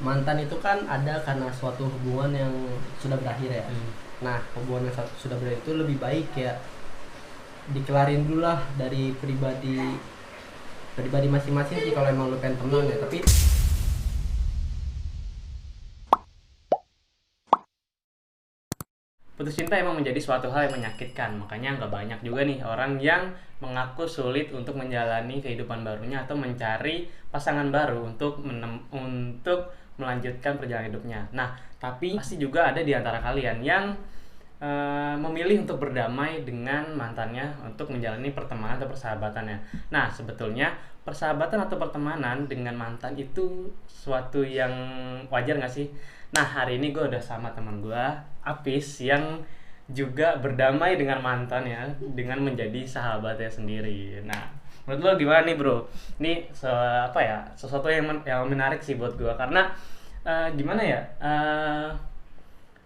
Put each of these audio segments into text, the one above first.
mantan itu kan ada karena suatu hubungan yang sudah berakhir ya. Nah, hubungan yang sudah berakhir itu lebih baik ya dikelarin dulu lah dari pribadi masing-masing sih kalau emang lu pengen tenang ya. Tapi Putus cinta emang menjadi suatu hal yang menyakitkan, makanya nggak banyak juga nih orang yang mengaku sulit untuk menjalani kehidupan barunya atau mencari pasangan baru untuk melanjutkan perjalanan hidupnya. Nah, tapi pasti juga ada di antara kalian yang memilih untuk berdamai dengan mantannya untuk menjalani pertemanan atau persahabatannya. Nah, sebetulnya persahabatan atau pertemanan dengan mantan itu suatu yang wajar nggak sih? Nah, hari ini gue udah sama teman gue, Apis, yang juga berdamai dengan mantannya dengan menjadi sahabatnya sendiri. Nah, menurut lo gimana nih bro? Ini sesuatu yang menarik sih buat gue karena gimana ya?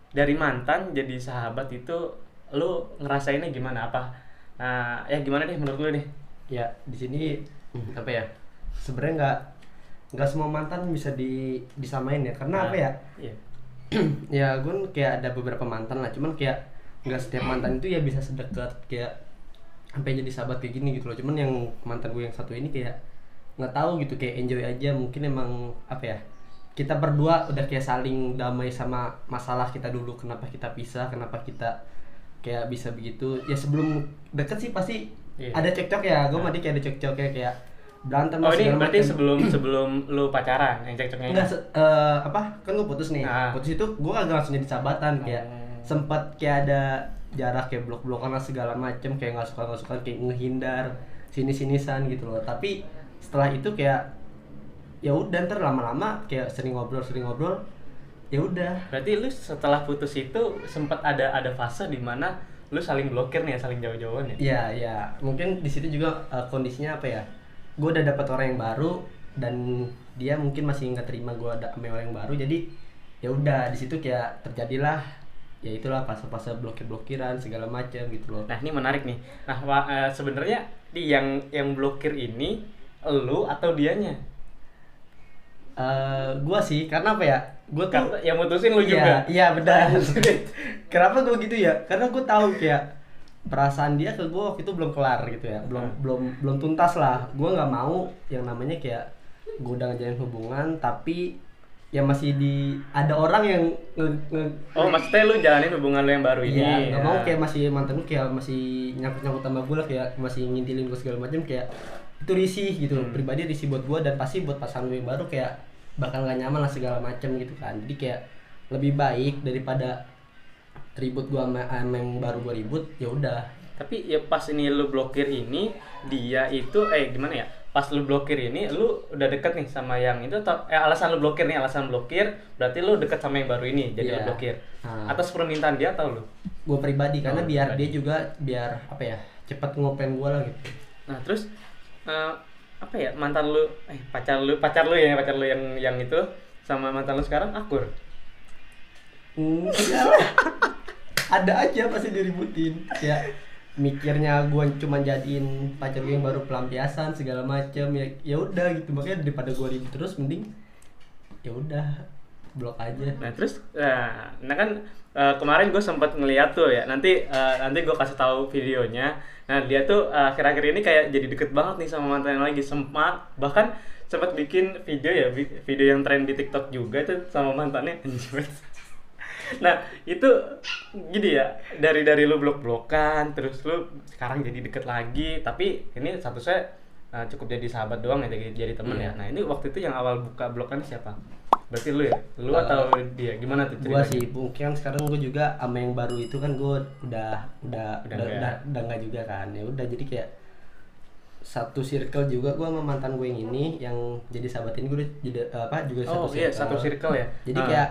Dari mantan jadi sahabat itu lu ngerasainnya gimana apa? Nah, ya gimana deh menurut lu deh? ya di sini apa ya? Sebenarnya nggak semua mantan bisa disamain ya. Karena apa ya? Iya. Ya gue kayak ada beberapa mantan lah, cuman kayak nggak setiap mantan itu ya bisa sedekat kayak sampai jadi sahabat kayak gini gitu loh. Cuman yang mantan gue yang satu ini kayak nggak tahu gitu, kayak enjoy aja. Mungkin emang apa ya, kita berdua udah kayak saling damai sama masalah kita dulu, kenapa kita pisah, kenapa kita kayak bisa begitu ya. Sebelum deket sih pasti ada cekcok ya, gue sama dia kayak ada cekcok kayak berantem. Oh ini berarti sebelum lu pacaran yang cekcoknya? Enggak, kan gue putus nih. Putus itu gue agak langsung jadi sahabatan, kayak sempat kayak ada jarak, kayak blok-blokan segala macem, kayak nggak suka kayak ngehindar sini-sinisan gitu loh. Tapi setelah itu kayak ya udah, ntar lama-lama kayak sering ngobrol ya udah. Berarti lu setelah putus itu sempat ada fase di mana lu saling blokir nih ya, saling jauh-jauhan ya? Iya, mungkin di situ juga kondisinya apa ya, gue udah dapat orang yang baru dan dia mungkin masih nggak terima gue ada sama orang yang baru. Jadi ya udah, di situ kayak terjadilah ya itulah fase-fase blokir-blokiran segala macam gitu loh. Nah, ini menarik nih. Nah, sebenarnya di yang blokir ini lu atau dianya? Gue sih, karena apa ya, gue tuh yang mutusin lu juga. Iya benar. Kenapa gue gitu ya, karena gue tahu kayak perasaan dia ke gue waktu itu belum kelar gitu ya, belum tuntas lah. Gue nggak mau yang namanya kayak gue udah ngejalin hubungan tapi ya masih ada orang yang Oh, maksudnya lu jalanin hubungan lu yang baru ini? Iya, nggak mau kayak masih mantan gue kayak masih nyangkut sama gue lah, kayak masih ngintilin gue segala macam, kayak itu risih gitu. Pribadi risih buat gue, dan pasti buat pasangan gue yang baru kayak bakal gak nyaman lah segala macam gitu kan. Jadi kayak lebih baik daripada ribut gue sama yang baru gue ribut, ya udah. Tapi ya pas ini lu blokir ini, dia itu gimana ya? Pas lu blokir ini, lu udah deket nih sama yang itu atau alasan blokir berarti lu deket sama yang baru ini jadi lu blokir. Atas permintaan dia atau lu? Gue pribadi, karena biar dia juga biar apa ya, cepat ngopen gue lah gitu. Nah, terus apa ya, mantan lu pacar lu yang itu sama mantan lu sekarang akur? Ada aja pasti diributin ya. Mikirnya gue cuma jadiin pacar gue yang baru pelampiasan segala macam ya udah gitu. Makanya daripada gue ribut terus, mending ya udah blok aja. Nah terus kan kemarin gue sempat ngeliat tuh ya, nanti gue kasih tahu videonya. Nah dia tuh akhir-akhir ini kayak jadi deket banget nih sama mantannya lagi, bahkan sempat bikin video yang tren di TikTok juga tuh sama mantannya. Nah itu gini ya, dari lu blok-blokan terus lu sekarang jadi deket lagi, tapi ini statusnya cukup jadi sahabat doang ya, jadi temen ya. Nah ini waktu itu yang awal buka blokan siapa? Berarti lu ya? Lu atau dia? Gimana tuh ceritanya? Gua sih, mungkin sekarang gua juga sama yang baru itu kan gua udah enggak juga kan. Ya udah, jadi kayak satu circle juga gua sama mantan gue yang ini yang jadi sahabat ini, gua juga satu circle. Iya, satu circle ya. Jadi kayak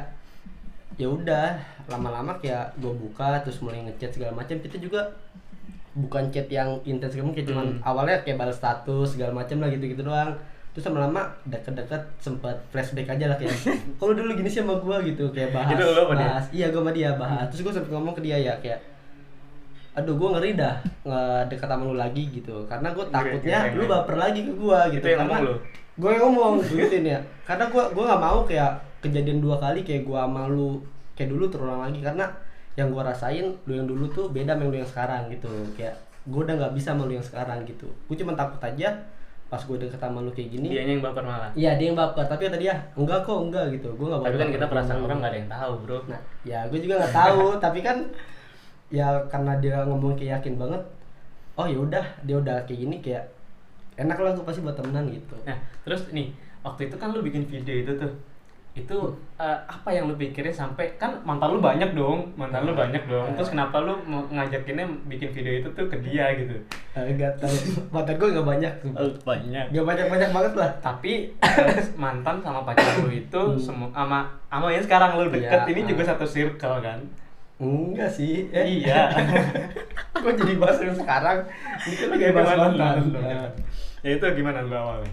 ya udah, lama-lama kayak gua buka terus mulai ngechat segala macam. Kita juga bukan chat yang intens, kayak cuman awalnya kayak balas status segala macam lah gitu-gitu doang. Terus lama-lama deket-deket sempet flashback aja lah kayak kalau dulu gini sih sama gue gitu, kayak bahas. Iya, gue sama dia bahas. Terus gue sempet ngomong ke dia ya kayak, aduh gue ngeri dah ngedeket sama lu lagi gitu, karena gue takutnya lu baper lagi ke gue gitu. Itu yang karena ngomong lu? Gue yang ngomong begituin ya, karena gue nggak mau kayak kejadian 2 kali kayak gue sama lu kayak dulu terulang lagi, karena yang gue rasain lu yang dulu tuh beda sama lu yang sekarang gitu. Kayak gue udah nggak bisa sama lu yang sekarang gitu. Gue cuma takut aja pas gue deket sama lu kayak gini. Dianya yang baper malah. Iya dia yang baper, tapi kata dia enggak kok, enggak gitu. Gue nggak. Tapi kan kita perasaan orang nggak ada yang tahu bro. Nah ya gue juga nggak tahu tapi kan ya karena dia ngomong kayak yakin banget, oh ya udah dia udah kayak gini, kayak enak lah gue pasti buat temenan gitu. Nah terus nih waktu itu kan lu bikin video itu tuh, itu apa yang lu pikirin sampai kan mantan lu banyak dong, terus kenapa lu mau ngajakinnya bikin video itu tuh ke dia gitu? Enggak tahu, mantan gue nggak banyak tuh. Banyak. Nggak banyak banget lah. Tapi mantan sama pacar lu itu semua sama yang sekarang lu deket Iya, ini juga satu circle kan? Enggak sih. Iya. Gue jadi bahas yang sekarang. Ini kan lagi bahas mantan. Ya itu gimana lu awalnya?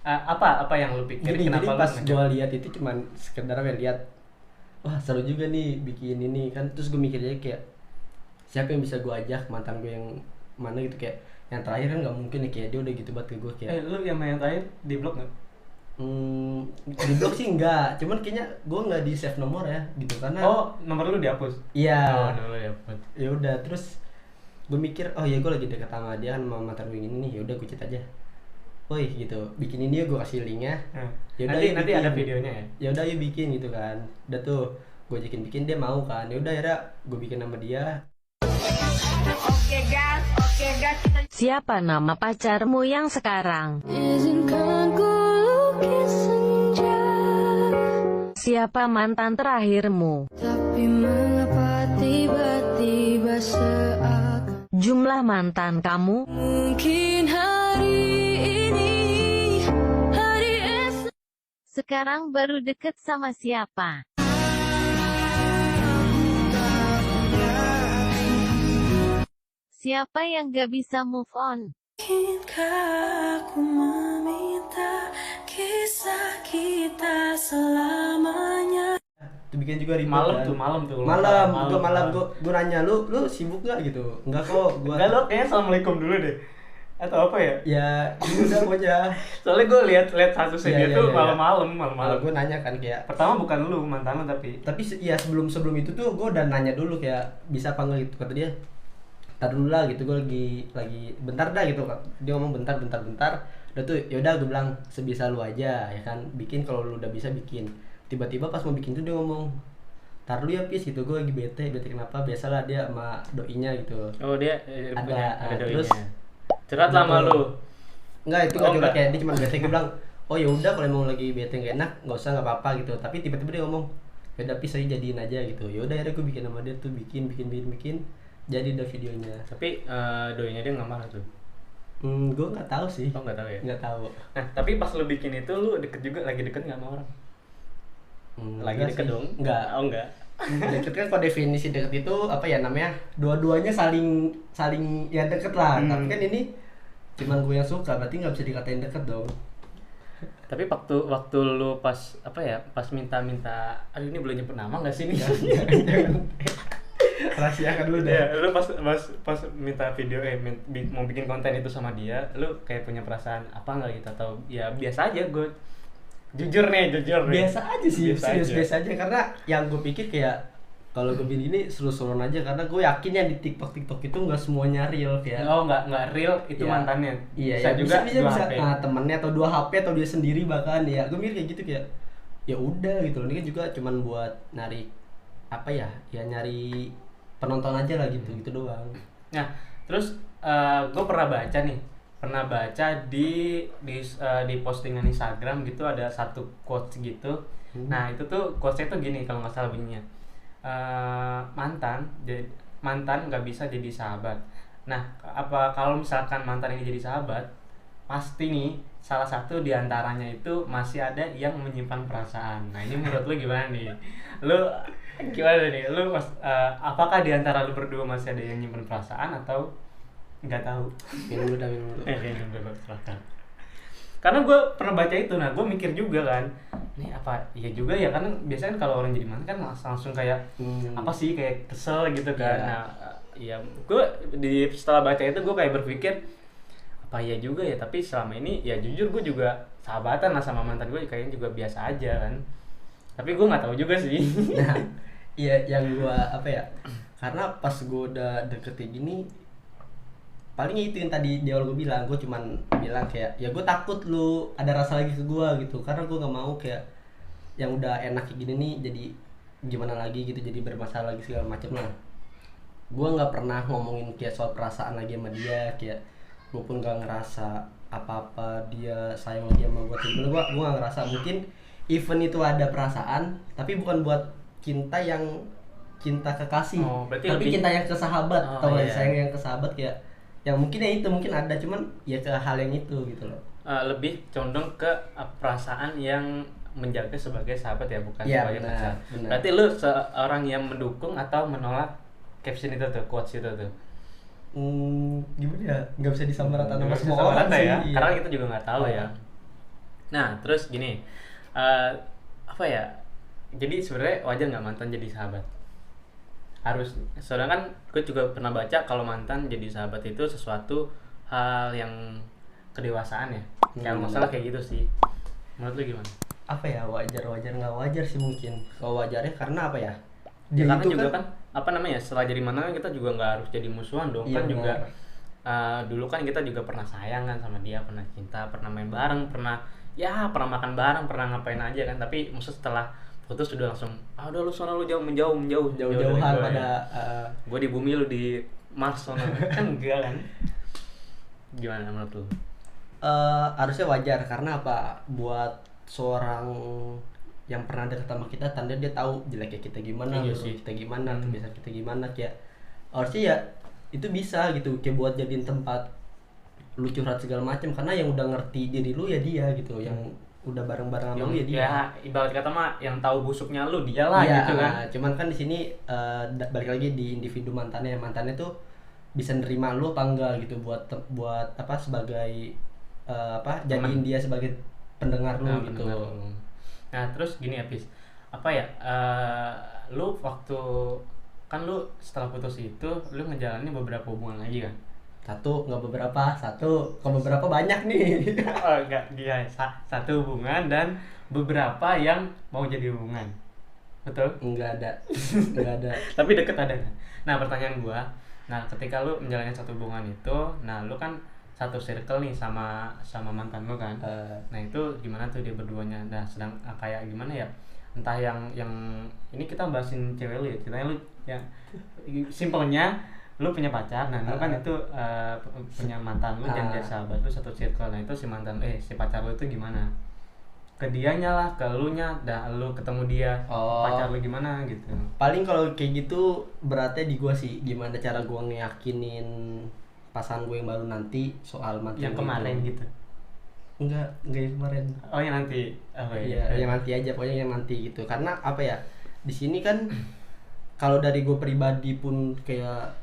Apa yang lu pikirin? Jadi kenapa pas lu gue lihat itu cuman sekedar lihat, wah seru juga nih bikin ini kan. Terus gue mikirnya kayak siapa yang bisa gue ajak mantan gue yang mana gitu, kayak yang terakhir kan nggak mungkin nih, kayak dia udah gitu banget ke gue kayak. lu yang main terakhir di blog nggak? Di blog sih enggak, cuman kayaknya gue nggak di save nomor ya gitu karena. Oh nomor lu dihapus? Iya. Oh nomor lu dihapus. Ya udah terus gue mikir, oh ya gue lagi deket sama dia kan, sama mantan gue ini nih, ya udah gue chat aja. Woi gitu, bikin ini ya, gue kasih linknya. Yaudah, Nanti ada videonya ya. Ya udah yuk bikin gitu kan. Udah tuh gue ajakin bikin, dia mau kan. Ya udah akhirnya gue bikin sama dia. Oke gas, Siapa nama pacarmu yang sekarang? izinkan ku lukis senja. Siapa mantan terakhirmu? Tapi mengapa tiba-tiba seakan Jumlah mantan kamu? mungkin hari ini, hari esok. Sekarang baru deket sama siapa? Siapa yang gak bisa move on? Mungkinkah aku meminta kisah kita selamanya? Itu bikin juga ribet Malam kan. tuh. Malam gue nanya lu sibuk nggak gitu. Enggak kok gue. Enggak, lo kayaknya assalamualaikum dulu deh. Atau apa ya? Ya udah aja. Soalnya gue lihat statusnya dia Iya, tuh iya. malam-malam. Malah gue nanya kan kayak. Pertama bukan lu mantan lu tapi Ya sebelum itu tuh gue udah nanya dulu kayak bisa apa enggak gitu, kata dia. Ntar dulu lah gitu, gue lagi bentar dah gitu. Dia ngomong bentar. Udah tuh ya udah gue bilang sebisa lu aja ya kan, bikin kalau lu udah bisa bikin. Tiba-tiba pas mau bikin tuh dia ngomong, "Tar lu ya Pis," gitu. Gue lagi bete kenapa? Biasalah dia sama doinya gitu. oh dia Ada, ada terus doinya. Curhat lah sama lu. Enggak, itu Oh, kan enggak. kayak dia cuma bete. Gue bilang, "Oh ya udah kalau emang lagi bete gak enak, enggak usah, enggak apa-apa gitu." Tapi tiba-tiba dia ngomong, "Ya udah Pis, saya jadiin aja gitu." Ya udah akhirnya gue bikin sama dia tuh, bikin. Jadi ada videonya. Tapi doinya dia nggak marah tuh. Gue nggak tahu sih. Oh nggak tahu ya. Nggak tahu. Nah tapi pas lu bikin itu lu lagi deket nggak sama orang? Lagi Enggak deket sih. dong? Enggak. Oh enggak. Deket kan, kalau definisi deket itu apa ya namanya? Dua-duanya saling ya deket lah. Tapi kan ini cuman gue yang suka, berarti nggak bisa dikatain deket dong. Tapi waktu lu pas apa ya? Pas minta, aduh ini boleh nyebut nama nggak sih nih? Jangan. Rahasiakan dulu deh. Ya, lu pas minta video mau bikin konten itu sama dia, lu kayak punya perasaan apa nggak gitu, atau ya biasa aja? Gue jujur nih. Biasa aja sih, serius aja. biasa aja, karena yang gue pikir kayak kalau gue bikin ini seru-seruan aja, karena gue yakin yang di TikTok itu nggak semuanya real ya. Oh nggak real itu Iya. mantannya. Iya, bisa ya, juga bisa dua HP. Nah, temennya atau 2 HP atau dia sendiri bahkan ya. Gue mikir kayak gitu, kayak ya udah gitu loh. Ini kan juga cuman buat nyari apa ya? Ya nyari penonton aja lah gitu doang. Nah, terus gue pernah baca di postingan Instagram gitu, ada satu quotes gitu. Nah, itu tuh quotesnya tuh gini kalau nggak salah bunyinya. Mantan nggak bisa jadi sahabat. Nah, apa kalau misalkan mantan ini jadi sahabat, pasti nih salah satu diantaranya itu masih ada yang menyimpan perasaan. Nah, ini menurut lu gimana nih? Lu gimana nih? Apakah diantara lu berdua masih ada yang nyimpan perasaan atau nggak tahu? Minum dulu. Minum dulu, silakan. Karena gue pernah baca itu, nah gue mikir juga kan, ini apa iya juga ya, karena biasanya kan kalau orang jadi mantan kan langsung kayak apa sih, kayak kesel gitu kan. Iya. Nah ya gue setelah baca itu gue kayak berpikir apa iya juga ya, tapi selama ini ya jujur gue juga sahabatan lah sama mantan gue, kayaknya juga biasa aja kan. Tapi gue nggak tahu juga sih. Nah, iya yang gua apa ya? Karena pas gua udah deket kayak gini, paling itu yang tadi di awal gue bilang, gue cuman bilang kayak ya gue takut lu ada rasa lagi ke gua gitu, karena gue nggak mau kayak yang udah enak kayak gini nih jadi gimana lagi gitu, jadi bermasalah lagi segala macam lah. Gue nggak pernah ngomongin kayak soal perasaan lagi sama dia, kayak gue pun nggak ngerasa apa-apa dia sayang lagi sama gue. Sebenarnya gue nggak ngerasa. Mungkin even itu ada perasaan, tapi bukan buat cinta yang cinta kekasih, Oh, berarti tapi lebih- cinta yang ke sahabat. Oh, Tau gak iya. sayang yang ke sahabat kayak yang mungkin ya itu mungkin ada, cuman ya ke hal yang itu gitu loh. Lebih condong ke perasaan yang menjaga sebagai sahabat ya, bukan Iya, sebagai benar, pacar. benar. Berarti lu seorang yang mendukung atau menolak caption itu tuh, quotes itu tuh? Gimana ya, nggak bisa disamaratakan sama Nggak bisa semua sama orang rata sih ya, iya. karena kita juga nggak tahu Oh. ya. Nah, terus gini, apa ya? Jadi sebenarnya wajar nggak mantan jadi sahabat? Harus. Soalnya kan gue juga pernah baca kalau mantan jadi sahabat itu sesuatu hal yang kedewasaan ya. Kalau masalah kayak gitu sih. Menurut lu gimana? Apa ya, wajar nggak wajar sih mungkin. Kalau wajarnya karena apa ya? Ya, Dia karena itu juga kan apa namanya, setelah jadi mantan kita juga nggak harus jadi musuhan dong. Iya, Kan juga benar. dulu kan kita juga pernah sayang kan sama dia, pernah cinta, pernah main bareng, pernah makan bareng, pernah ngapain aja kan. Tapi maksud setelah putus sudah langsung udah lu sono, lu menjauhan jauh-jauhan dari gua, pada ya. Gue di bumi, lu di Mars sono. Kan enggak kan? Gimana menurut lu? Harusnya wajar karena apa? Buat seorang yang pernah deket sama kita, tanda dia tahu jeleknya kita gimana, Iya buruk sih. kita gimana, kebiasaan kita gimana, kayak harusnya ya itu bisa gitu, kayak buat jadiin tempat lu curhat segala macam, karena yang udah ngerti diri lu ya dia gitu, yang udah bareng-bareng sama lu ya dia. Ya ibarat kata mah yang tahu busuknya lu dia lah Iya, gitu kan. cuman kan di sini balik lagi di individu mantannya tuh bisa nerima lu apa enggak gitu, buat apa, sebagai jadiin dia sebagai pendengar lu Nah, gitu. benar. Nah, terus gini ya, Pis. Apa ya? Lu waktu kan lu setelah putus itu lu ngejalanin beberapa hubungan lagi kan? Satu nggak beberapa, satu kalau beberapa banyak nih. Oh, enggak, dia satu hubungan dan beberapa yang mau jadi hubungan. Betul? Nggak ada. Tapi deket ada kan? Nah, pertanyaan gua, nah ketika lu menjalani satu hubungan itu, nah lu kan satu circle nih sama mantan lu kan? Nah, itu gimana tuh dia berduanya? Nah, sedang kayak gimana ya? Entah yang ini kita bahasin cewek lu ya, ceritanya lu ya simpelnya lu punya pacar, nah lu kan itu punya mantan lu dan jadi sahabat lu satu circle. Nah, itu si mantan si pacar lu itu gimana? Ke dianya lah, ke lu nya, dah lu ketemu dia, pacar lu gimana gitu. Paling kalau kayak gitu beratnya di gua sih, gimana cara gua ngeyakinin pasangan gue yang baru nanti soal mantan Yang kemarin itu. gitu. Enggak yang kemarin. Oh, yang nanti. Oh, Iya, yang nanti aja, pokoknya yang nanti gitu. Karena apa ya? Di sini kan kalau dari gue pribadi pun kayak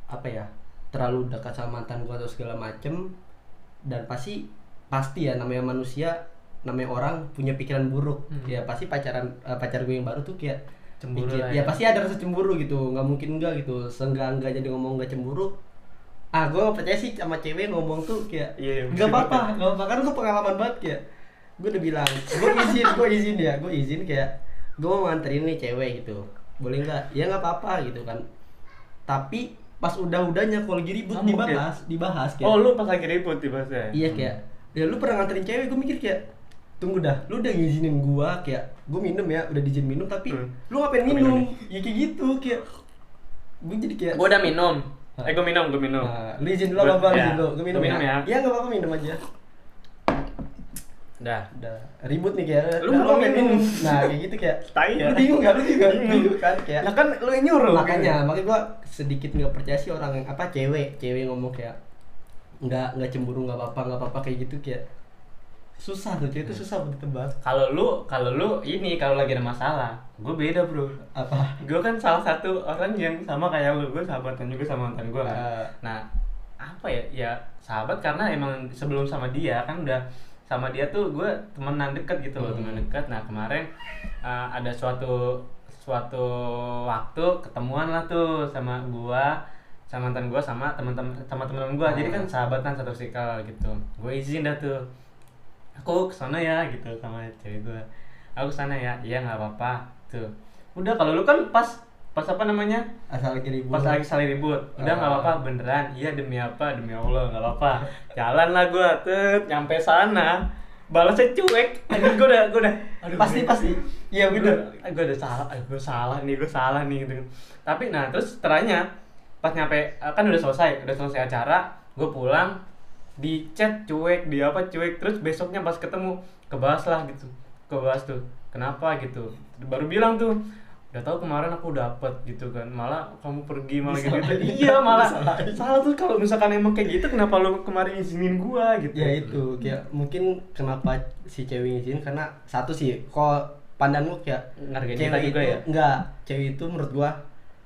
apa ya? Terlalu dekat sama mantan gue atau segala macem, dan pasti ya namanya manusia, namanya orang punya pikiran buruk. Ya pasti pacar gue yang baru tuh kayak Cemburu mikir, lah ya ya. pasti ada rasa cemburu gitu. Nggak mungkin enggak gitu. Seenggak-enggak jadi ngomong nggak cemburu. Gue nggak percaya sih sama cewek ngomong tuh kayak Iya, nggak apa-apa kan, gue pengalaman banget kayak gue udah bilang gue izin kayak gue mau nganterin nih cewek gitu, boleh nggak? Ya nggak apa-apa gitu kan. Tapi pas udahnya kalau lagi ribut dibahas kayak, Oh, lu pas lagi ribut dibahasnya? iya kayak ya lu pernah nganterin cewek, gue mikir kayak tunggu dah, lu udah ngizinin gue kayak gue minum ya, udah diizin minum tapi lu ngapain minum? Ya kayak gitu, kayak gue jadi kayak Gua udah minum. Gua minum. nah, lu izin dulu apa bang? Ya, Izin dulu, gue minum, gua minum ya. Iya nggak apa-apa, minum aja. Udah. Udah ribut nih kayak Lu "Dah, belum ngapain minum." Nah kayak gitu kayak Tai ya. lu bingung kan kayak Lah kan lu yang nyuruh. makanya gua sedikit nggak percaya sih orang yang apa, cewek ngomong kayak nggak cemburu, nggak apa-apa kayak gitu, kayak susah tuh, cewek itu susah buat ditebak. Kalau lu ini kalau lagi ada masalah, gue beda bro. Apa? Gue kan salah satu orang yang sama kayak lu, gue sahabatan juga sama mantan gue kan. Nah, apa ya? Ya sahabat karena emang sebelum sama dia kan udah sama dia tuh gue temenan deket gitu loh, temenan deket. Nah kemarin ada suatu waktu ketemuan lah tuh sama gue, sama mantan gue, sama teman-teman gue. Jadi kan sahabatan satu circle gitu. Gue izin dah tuh, aku kesana ya gitu sama cewek gue. aku kesana ya, iya nggak apa-apa tuh. Udah kalau lu kan pas apa namanya, Asal lagi ribut. pas lagi saling ribut, udah nggak apa-apa beneran, iya demi apa, demi Allah nggak apa-apa. Jalan lah gua tuh nyampe sana, balasnya cuek. Anjing gua udah aduh, Pasti. Iya bener. gue udah salah, gue salah nih gitu. Tapi nah terus teranya pas nyampe kan udah selesai acara, gue pulang di chat cuek, di apa cuek, terus besoknya pas ketemu kebahas tuh kenapa gitu, baru bilang tuh udah tahu kemarin aku dapet gitu kan, malah kamu pergi malah gitu. Iya malah salah tuh. Kalau misalkan emang kayak gitu kenapa lu kemarin izinin gua gitu. Ya itu kayak mungkin kenapa si cewek izin, karena satu sih kok pandang lu kayak Ngargain cewek kita juga itu ya? enggak, cewek itu menurut gua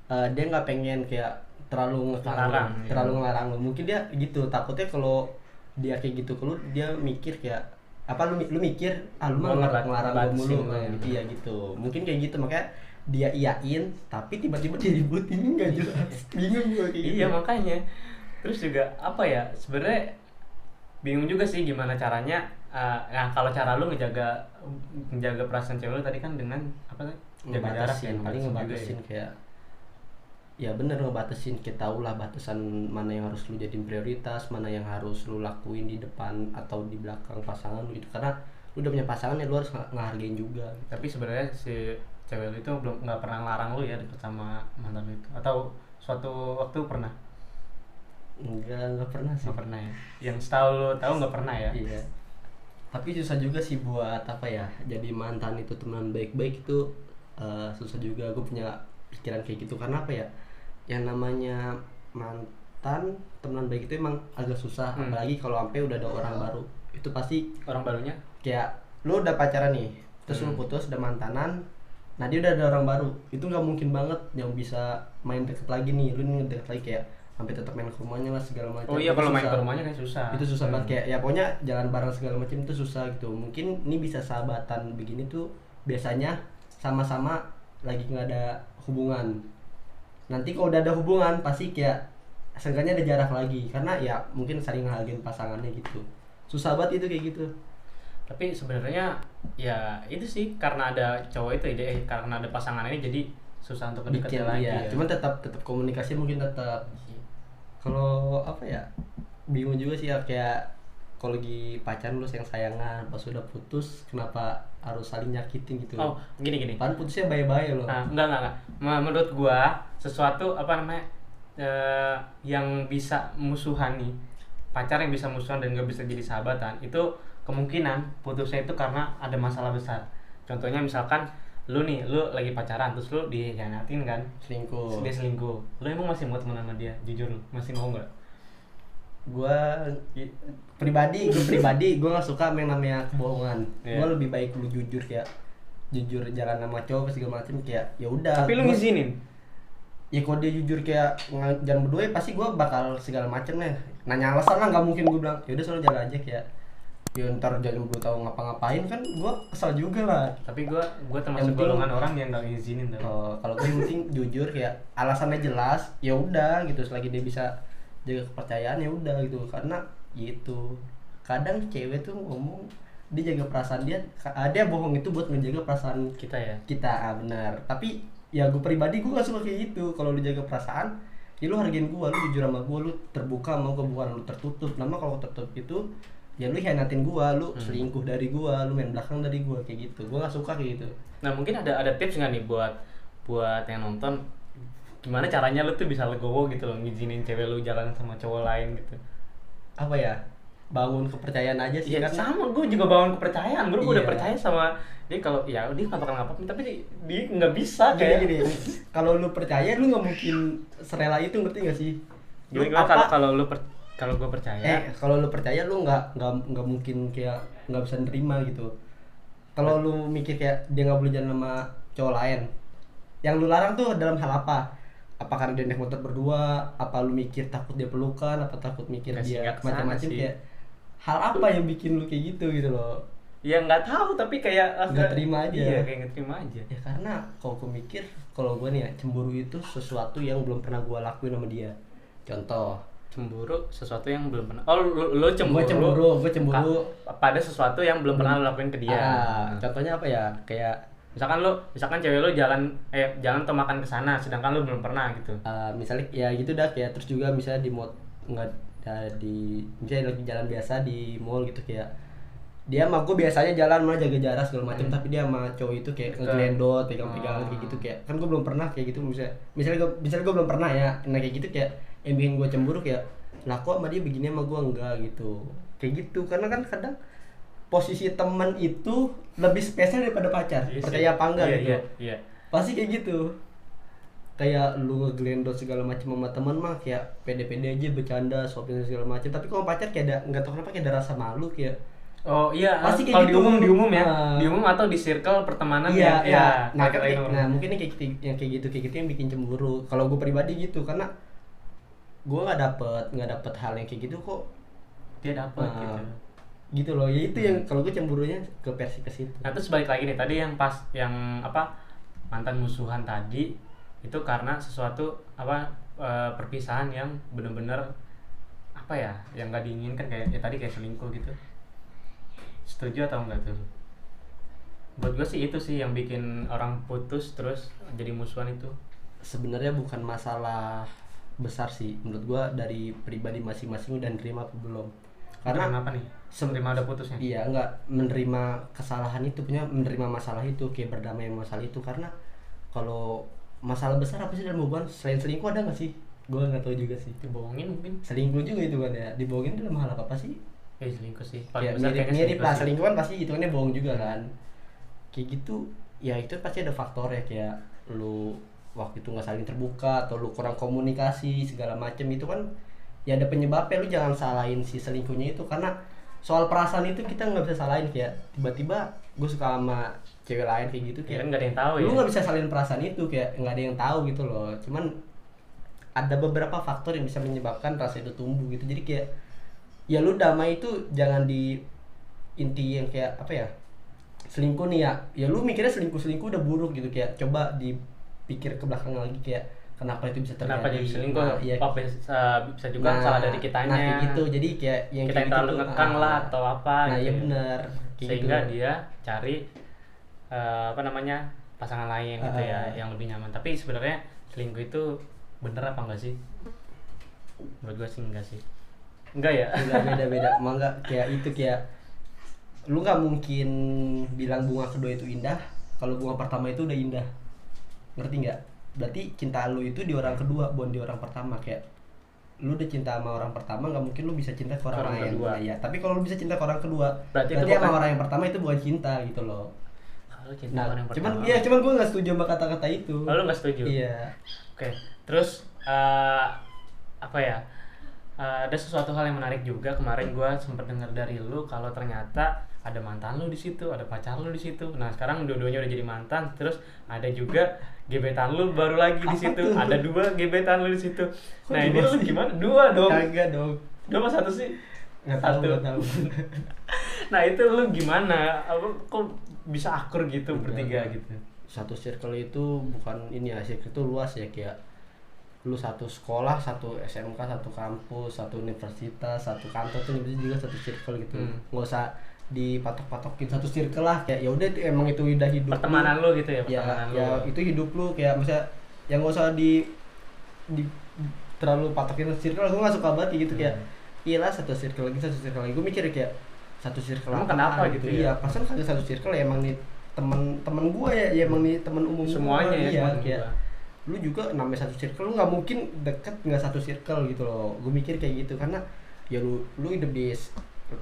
dia nggak pengen kayak terlalu Ngelarang, ya. terlalu ngelarang lu. Mungkin dia gitu, takutnya kalau dia kayak gitu ke lu, dia mikir kayak apa, lu mikir lu mah ngelarang gua mulu gitu ya gitu. Mungkin kayak gitu, makanya dia iyain tapi tiba-tiba diributin nggak jelas. Bingung gua kayak gitu. Iya makanya. Terus juga apa ya, sebenarnya bingung juga sih gimana caranya. Nah kalau cara lu ngejaga perasaan cewek lu tadi kan dengan apa sih? Jaga jarak ya, paling juga ngebatasin ya. kayak ya bener, ngebatasin, kita tahu lah batasan mana yang harus lu jadiin prioritas, mana yang harus lu lakuin di depan atau di belakang pasangan lu itu, karena lu udah punya pasangan ya lu harus ngehargain juga. Tapi sebenarnya si cewek lu itu belum nggak pernah ngelarang lu ya deket sama mantan lu itu, atau suatu waktu pernah? Enggak pernah sih. Nggak pernah ya, yang setahu lu tahu nggak pernah ya. Iya, tapi susah juga sih buat apa ya, jadi mantan itu teman baik-baik itu susah juga. Gue punya pikiran kayak gitu, karena apa ya, yang namanya mantan teman baik itu emang agak susah. Apalagi kalau sampai udah ada orang baru, itu pasti Orang barunya kayak lu udah pacaran nih, terus lu putus, udah mantanan, nah dia udah ada orang baru, itu nggak mungkin banget yang bisa main deket lagi nih. Lu nih deket lagi kayak sampai tetap main ke rumahnya lah segala macam. oh iya, Itu kalau main susah. ke rumahnya kan susah. Itu susah banget, kayak ya pokoknya jalan bareng segala macam itu susah gitu. Mungkin ini bisa sahabatan begini tuh biasanya sama-sama lagi nggak ada hubungan. Nanti kalau udah ada hubungan pasti kayak seenggaknya ada jarak lagi, karena ya mungkin saling ngehargain pasangannya gitu. Susah banget itu kayak gitu. Tapi sebenarnya ya itu sih karena ada cowok itu ide, karena ada pasangan ini jadi susah untuk Bikin dekatnya lagi ya. ya. Cuman tetap komunikasi mungkin tetap. Kalau apa ya, bingung juga sih ya, kayak kalau lagi pacaran lu sayang-sayangan, pas udah putus kenapa harus saling nyakitin gitu. Oh gini Pan putusnya bye-bye loh. nah, enggak. Menurut gua sesuatu apa namanya yang bisa musuhan nih, pacar yang bisa musuhan dan gak bisa jadi sahabatan, itu kemungkinan putusnya itu karena ada masalah besar. Contohnya misalkan lu lagi pacaran terus lu dikhianatin kan, Selingkuh. dia selingkuh, lu emang masih mau temenan sama dia? Jujur lu masih mau nggak? Gua pribadi gue nggak suka yang namanya kebohongan. Iya. Gue lebih baik lu jujur, kayak jujur jalan sama cowok segala macem, kayak ya udah. Tapi lu Gua- ngizinin? Ya kalau dia jujur kayak jalan berdua ya pasti gue bakal segala macem nih. Nanya alasan lah, nggak mungkin gue bilang ya udah selalu jalan aja, kayak ya ntar jalan berdua tahu ngapa-ngapain kan, gue kesal juga lah. Tapi gua Yang termasuk penting- golongan orang yang nggak ngizinin tau. Kalau gue yang penting jujur, kayak alasannya jelas, ya udah gitu. Selagi dia bisa jaga kepercayaan ya udah gitu. Karena gitu, kadang cewek tuh ngomong dia jaga perasaan dia bohong itu buat ngejaga perasaan Kita ya. kita. Benar. Tapi ya gue pribadi gue gak suka kayak gitu. Kalau lu jaga perasaan ya lu hargain gue, lu jujur sama gue, lu terbuka mau ke, bukan lu tertutup. Nama kalau tertutup itu ya lu hianatin gue, lu selingkuh dari gue, lu main belakang dari gue, kayak gitu. Gue gak suka kayak gitu. Nah mungkin ada tips nggak nih buat yang nonton, gimana caranya lu tuh bisa legowo gitu loh ngizinin cewek lu jalan sama cowok lain gitu? Apa ya, bangun kepercayaan aja sih. Iya Karena sama, gue juga bangun kepercayaan, gue udah Iya. percaya sama dia. Kalau ya dia nggak bakal ngapa-ngapain, tapi dia nggak bisa kayak gini, kalau lu percaya lu nggak mungkin serela itu, ngerti gak sih? Lu gimana kalau gue percaya. Kalau lu percaya lu nggak mungkin kayak nggak bisa nerima gitu. Kalau lu mikir kayak dia nggak boleh jalan sama cowok lain, yang lu larang tuh dalam hal apa? Apakah dia naik motor berdua? Apa lu mikir takut dia pelukan? Apa takut mikir Nggak sih, dia nggak kesana macam-macam, sih. kayak hal apa yang bikin lu kayak gitu loh? Ya nggak tahu, tapi kayak Nggak terima aja. Iya kayak nggak terima aja. Ya karena kalau gue mikir, kalau gue nih ya, cemburu itu sesuatu yang belum pernah gue lakuin sama dia. Contoh, cemburu sesuatu yang belum pernah. Oh, lu cemburu. Gue cemburu pada sesuatu yang belum pernah lu lakuin ke dia. Contohnya apa ya? Kayak Misalkan cewek lu jalan atau makan ke sana sedangkan lu belum pernah gitu. misalnya ya gitu dah, kayak terus juga misalnya di mall, nggak misalnya lagi jalan biasa di mall gitu, kayak dia sama gue biasanya jalan malah jaga jarak segala macam, tapi dia sama cowok itu kayak ngeglendot, pegang-pegangan kayak gitu, kayak kan gue belum pernah kayak gitu. Misalnya gue belum pernah ya, nah kayak gitu kayak yang bikin gue cemburu, kayak lah kok sama dia begini sama gue enggak gitu, kayak gitu. Karena kan kadang posisi teman itu lebih spesial daripada pacar. Percaya apa enggak gitu. Iya. Pasti kayak gitu. Kayak lu ngeglendot segala macam sama teman mah kayak pede-pede aja, bercanda, shopping segala macam. Tapi kalau pacar kayak ada, enggak tahu kenapa kayak ada rasa malu kayak. Oh iya, Pasti kayak kalau gitu. di umum ya. Di umum atau di circle pertamanan Iya, ya. Nah, mungkin kayak gitu yang bikin cemburu. Kalau gue pribadi gitu, karena gue nggak dapet hal yang kayak gitu kok. Dia dapat gitu. Gitu loh, ya itu yang kalau gue cemburunya ke situ. Nah, terus balik lagi nih, tadi yang mantan musuhan tadi itu karena sesuatu perpisahan yang bener-bener yang nggak diinginkan, kayak kayak selingkuh gitu. Setuju atau enggak tuh? Buat gue sih itu sih yang bikin orang putus terus jadi musuhan itu. Sebenarnya bukan masalah besar sih menurut gue, dari pribadi masing-masing udah nerima apa belum. Karena apa nih? Menerima udah putusnya? Iya, enggak menerima kesalahan itu, punya menerima masalah itu, kayak berdamai sama masalah itu. Karena kalau masalah besar apa sih dalam hubungan selain selingkuh, ada nggak sih? Gue nggak tahu juga sih. Dibohongin mungkin. Selingkuh juga itu kan ya. Dibohongin dalam hal apa sih? Selingkuh sih. Ya, mirip lah, selingkuh kan pasti itu kan bohong juga kan. Kayak gitu. Ya itu pasti ada faktor ya, kayak lu waktu itu nggak saling terbuka atau lu kurang komunikasi segala macem, itu kan ya ada penyebabnya. Lu jangan salahin si selingkuhnya itu, karena soal perasaan itu kita nggak bisa salahin. Kayak tiba-tiba gue suka sama cewek lain kayak gitu, kayak nggak ada yang tahu. Lu nggak bisa salahin perasaan itu, kayak nggak ada yang tahu gitu loh. Cuman ada beberapa faktor yang bisa menyebabkan rasa itu tumbuh gitu. Jadi kayak ya lu damai itu jangan di inti yang kayak apa ya, selingkuh nih ya lu mikirnya selingkuh udah buruk gitu. Kayak coba dipikir ke belakang lagi, kayak kenapa itu bisa terjadi, kenapa jadi selingkuh. Ya, bisa juga salah dari kitanya. Nah kayak gitu, jadi kayak yang kita yang terlalu ngekang lah atau apa nah gitu. ya benar, sehingga gitu. Dia cari pasangan lain gitu ya, yang lebih nyaman. Tapi sebenarnya selingkuh itu bener apa enggak sih? Menurut gue sih enggak sih. Enggak ya? Enggak, beda. Enggak, kayak itu, kayak lu nggak mungkin bilang bunga kedua itu indah kalau bunga pertama itu udah indah. Ngerti nggak? Berarti cinta lu itu di orang kedua, bukan di orang pertama. Kayak lu udah cinta sama orang pertama, nggak mungkin lu bisa cinta ke orang lain. Kedua. Ya, tapi kalau lu bisa cinta ke orang kedua, berarti itu sama orang yang pertama itu bukan cinta gitu loh. Kalau cinta orang yang pertama. Cuman gue nggak setuju sama kata-kata itu. Oh, lu nggak setuju? Iya. Oke. Terus ada sesuatu hal yang menarik juga. Kemarin gue sempat dengar dari lu kalau ternyata ada mantan lu di situ, ada pacar lu di situ. Nah sekarang dua-duanya udah jadi mantan. Terus ada juga gebetan lu baru lagi di situ. Ada 2 gebetan lu di situ. Nah ini lu gimana? 2 dong. Kagak dong. 2 sama 1 sih? Nggak tahu. Nah itu lu gimana? Kok bisa akur gitu bertiga gitu? Satu circle itu bukan ini ya, circle itu luas ya, kayak lu satu sekolah, satu SMK, satu kampus, satu universitas, satu kantor tuh juga satu circle gitu. Nggak usah dipatok-patokin satu circle lah, kayak ya udah emang itu udah hidup pertemanan lu gitu ya, pertemanan lu. Ya itu hidup lu, kayak misalnya yang nggak usah di terlalu patokin circle. Gue nggak suka banget gitu, kayak iyalah satu circle lagi. Gue mikir kayak satu circle apa kenapa gitu ya? Iya, pasan kagak satu circle ya, emang nih temen gue ya emang nih temen umum semuanya gua. Ya, kayak lu juga namanya satu circle, lu nggak mungkin deket nggak satu circle gitu loh. Gue mikir kayak gitu, karena ya lu hidup di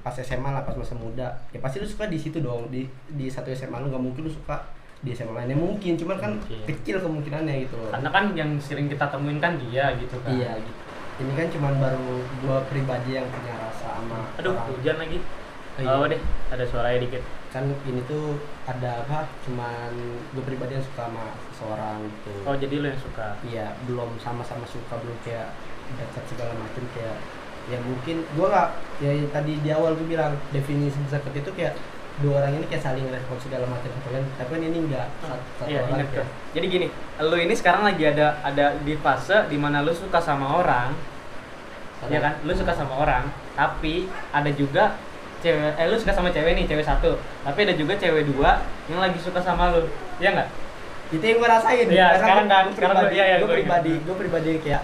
pas SMA lah, pas masa muda ya pasti lu suka di situ dong, di satu SMA. Lu nggak mungkin lu suka di SMA lainnya, mungkin cuman kan kecil kemungkinannya gitu loh. Karena kan yang sering kita temuin kan dia gitu kan. Iya gitu. Ini kan cuman baru gua pribadi yang punya rasa sama aduh orang. Hujan lagi. Deh, ada suaranya dikit. Kan ini tuh ada apa? Cuman gue pribadi yang suka sama seseorang gitu. Oh, jadi lo yang suka? Iya, belum sama-sama suka, belum kayak dekat segala macam. Kayak ya mungkin gue nggak, ya tadi di awal gue bilang definisi dekat itu kayak 2 orang ini kayak saling respon segala macam kan, tapi kan ini enggak satu iya, orang ya. Jadi gini, lo ini sekarang lagi ada di fase dimana lo suka sama orang, ya kan? Lu suka sama orang, tapi ada juga cewek, lu suka sama cewek nih, cewek satu, tapi ada juga cewek dua yang lagi suka sama lu, ya nggak? Itu yang gue rasain. Iya, sekarang kan, gue sekarang pribadi, iya, iya, gue gua ingat. pribadi, gue pribadi kayak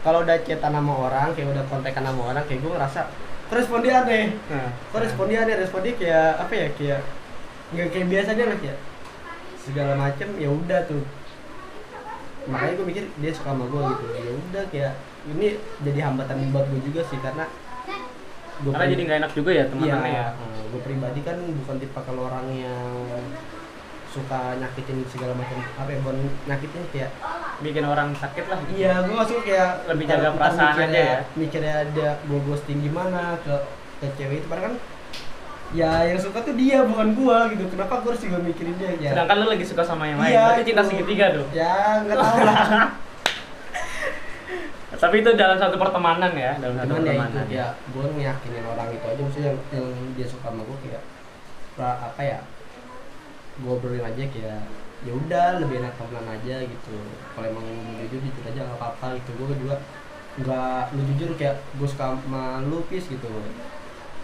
kalau udah chatan sama orang, kayak udah kontekan sama orang, kayak gue ngerasa respon dia aneh. Nah, Respon dia kayak apa ya, kayak nggak kayak biasanya lah, kayak segala macem. Ya udah tuh, makanya gue mikir dia suka sama gue gitu. Ya udah, kayak ini jadi hambatan buat gue juga sih, karena karena jadi nggak enak juga ya teman-temannya ya. Gue pribadi kan bukan tipe kalau orang yang suka nyakitin segala macam, apa ya, bukan nyakitin, kayak Bikin orang sakit lah. iya, gue masuk kayak Lebih jaga perasaan aja ya. mikirnya ada gue ghosting gimana ke cewek itu, padahal kan ya yang suka tuh dia, bukan gue gitu. Kenapa gue harus juga mikirin dia ya? Sedangkan lu lagi suka sama yang lain, Iya, berarti cinta itu. segitiga tuh. Ya nggak tahu lah. Tapi itu dalam satu pertemanan ya, dalam satu Cuman ya itu, pertemanan. ya gue ngeyakinin orang itu aja, maksudnya yang dia suka sama gue, kayak apa ya, gue obrolin aja, kayak ya udah lebih enak temenan aja gitu. Kalau emang lu jujur aja nggak apa-apa gitu. Gue juga nggak, lu jujur kayak gue suka sama lu Pis gitu,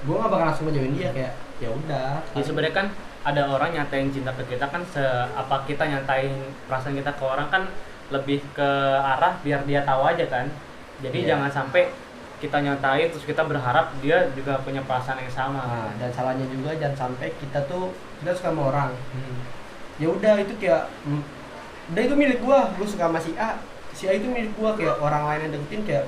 gue nggak bakal langsung ngejauhin dia, kayak ya udah. Ya sebenarnya kan ada orang nyatain cinta ke kita kan, apa kita nyatain perasaan kita ke orang kan lebih ke arah biar dia tahu aja kan. Jadi Iya. jangan sampai kita nyatain terus kita berharap dia juga punya perasaan yang sama. Nah, dan salahnya juga jangan sampai kita suka sama orang. Ya udah, itu kayak udah, itu milik gua, lu suka sama si A itu milik gua, kayak orang lain yang deketin, kayak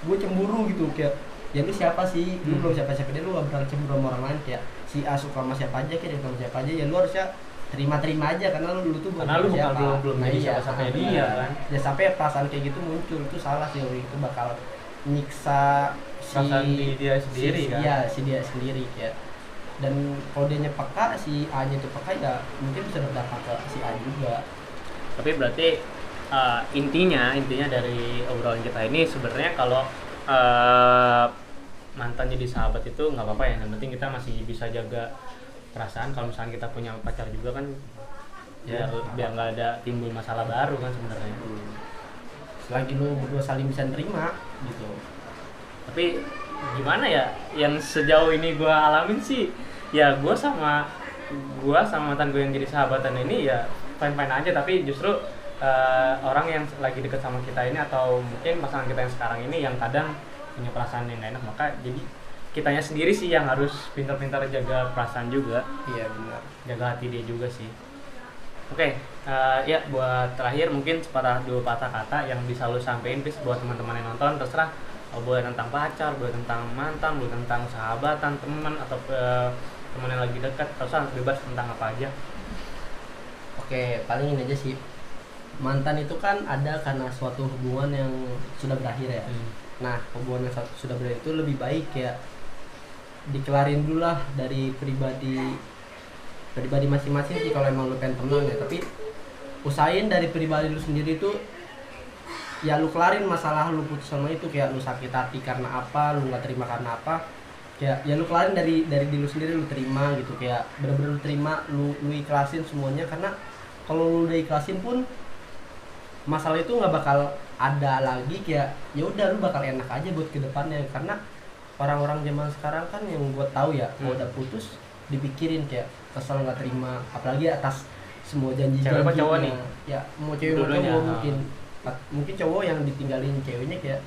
gua cemburu gitu, kayak ya lu siapa sih, lu belum siapa-siapa, dia lu gak berani cemburu sama orang lain, kayak si A suka sama siapa aja, kayak dia suka sama siapa aja, ya lu harusnya terima aja, karena lu tuh Karena lu bukan belum jadi iya, siapa-siapanya benar. dia kan. Ya sampai perasaan kayak gitu muncul, itu salah sih, itu bakal nyiksa Perasaan dia sendiri kan. Iya, si dia sendiri, kayak. Dan kalau dia peka, si A nya itu peka, ya mungkin bisa berdampak ke si A juga. Tapi berarti intinya dari obrolan kita ini sebenarnya kalau mantan jadi sahabat itu nggak apa-apa ya, yang penting kita masih bisa jaga perasaan. Kalau misalnya kita punya pacar juga kan, Ya, biar nggak ada timbul masalah baru kan sebenarnya. Selagi lu berdua saling bisa nerima gitu. Tapi gimana ya, yang sejauh ini gue alamin sih, ya gue sama mantan gue yang jadi sahabatan ini ya fine-fine aja. Tapi justru orang yang lagi deket sama kita ini, atau mungkin pasangan kita yang sekarang ini, yang kadang punya perasaan yang gak enak, maka jadi kitanya sendiri sih yang harus pintar-pintar jaga perasaan juga, Iya, benar. jaga hati dia juga sih. Oke, ya buat terakhir mungkin dua patah kata yang bisa lu sampein Pis, buat teman-teman yang nonton. Terserah, boleh tentang pacar, boleh tentang mantan, boleh tentang sahabatan, teman, atau teman yang lagi dekat, terserah, bebas tentang apa aja. Oke, paling ini aja sih. Mantan itu kan ada karena suatu hubungan yang sudah berakhir ya. Nah, hubungan yang sudah berakhir itu lebih baik kayak dikelarin dulu lah dari pribadi masing-masing sih, kalau emang lu pengen tenang ya. Tapi usahain dari pribadi lu sendiri tuh, ya lu kelarin masalah lu putus sama itu, kayak lu sakit hati karena apa, lu nggak terima karena apa, kayak ya lu kelarin dari diri lu sendiri, lu terima gitu, kayak bener-bener lu terima, lu ikhlasin semuanya. Karena kalau lu udah ikhlasin pun masalah itu nggak bakal ada lagi, kayak ya udah lu bakal enak aja buat kedepannya. Karena orang-orang zaman sekarang kan yang gue tahu ya, kalau udah putus dipikirin, kayak kesel, nggak terima, apalagi atas semua janji-janji. Cewek apa cowok nih? Ya mau cewek mau Dulunya, cowok, mungkin cowok yang ditinggalin ceweknya, kayak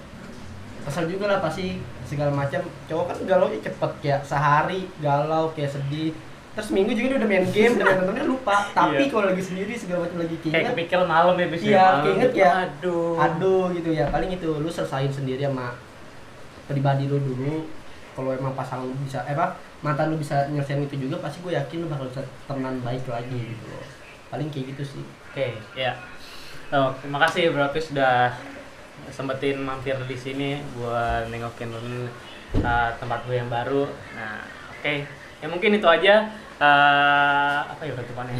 kesel juga lah pasti segala macam. Cowok kan galau cepet, kayak sehari galau, kayak sedih, terus minggu juga dia udah main game, udah nontonnya lupa. Tapi Iya. kalau lagi sendiri segala macam lagi Kayak keinget, kepikiran malam ya, Bis. iya Malam keinget gitu, ya, aduh. gitu ya. Paling itu lu selesain sendiri sama pribadi lu dulu. Kalau emang pasangan lu bisa, mantan lu bisa nyelesain itu juga, pasti gue yakin lu bakal bisa temenan baik lagi gitu loh. Paling kayak gitu sih. Oke, ya. Oh, terima kasih Bro Pis sudah sempetin mampir di sini buat nengokin tempat gue yang baru. Nah, oke. Ya mungkin itu aja. Apa ya penutupannya?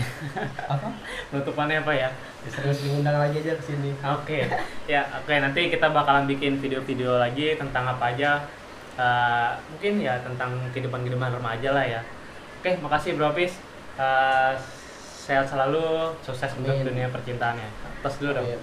Apa? Penutupannya apa ya? Serius diundang lagi aja ke sini. Oke. Ya, oke, nanti kita bakalan bikin video-video lagi tentang apa aja. Mungkin ya tentang kehidupan remaja lah ya. Oke, makasih Bro Pis. Sehat selalu, sukses untuk Amin. dunia percintaannya. Tos dulu dong. Iya.